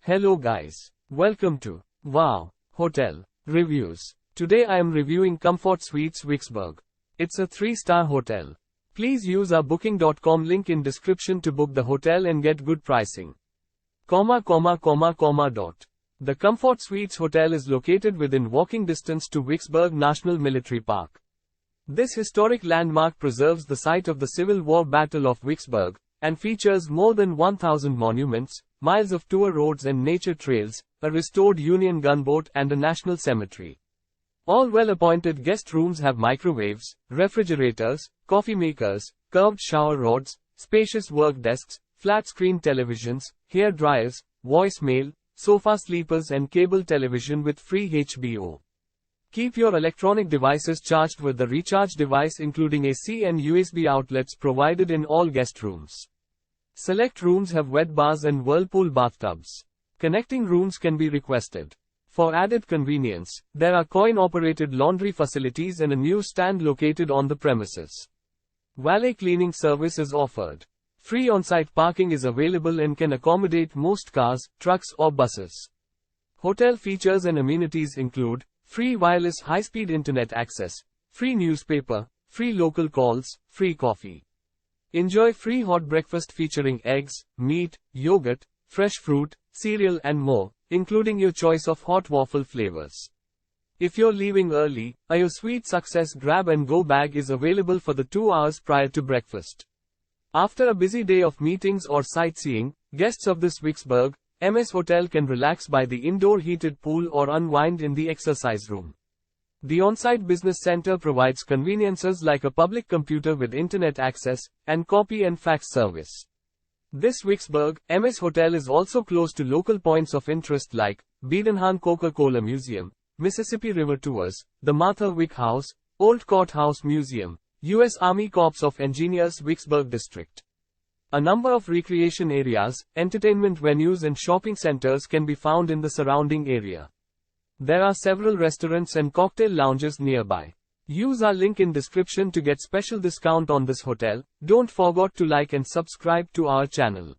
Hello guys. Welcome to Wow Hotel Reviews. Today I am reviewing Comfort Suites Vicksburg. It's a 3-star hotel. Please use our booking.com link in description to book the hotel and get good pricing. The Comfort Suites Hotel is located within walking distance to Vicksburg National Military Park. This historic landmark preserves the site of the Civil War Battle of Vicksburg, and features more than 1,000 monuments, miles of tour roads and nature trails, a restored Union gunboat and a national cemetery. All well-appointed guest rooms have microwaves, refrigerators, coffee makers, curved shower rods, spacious work desks, flat-screen televisions, hair dryers, voicemail, sofa sleepers and cable television with free HBO. Keep your electronic devices charged with the recharge device including AC and USB outlets provided in all guest rooms. Select rooms have wet bars and whirlpool bathtubs. Connecting rooms can be requested. For added convenience, there are coin-operated laundry facilities and a newsstand located on the premises. Valet cleaning service is offered. Free on-site parking is available and can accommodate most cars, trucks or buses. Hotel features and amenities include free wireless high-speed internet access, free newspaper, free local calls, free coffee. Enjoy free hot breakfast featuring eggs, meat, yogurt, fresh fruit, cereal and more, including your choice of hot waffle flavors. If you're leaving early, a Your Sweet Success grab-and-go bag is available for the 2 hours prior to breakfast. After a busy day of meetings or sightseeing, guests of this Vicksburg MS Hotel can relax by the indoor heated pool or unwind in the exercise room. The on-site business center provides conveniences like a public computer with internet access, and copy and fax service. This Vicksburg MS Hotel is also close to local points of interest like Biedenhahn Coca-Cola Museum, Mississippi River Tours, the Martha Wick House, Old Courthouse Museum, U.S. Army Corps of Engineers Vicksburg District. A number of recreation areas, entertainment venues and shopping centers can be found in the surrounding area. There are several restaurants and cocktail lounges nearby. Use our link in description to get special discount on this hotel. Don't forget to like and subscribe to our channel.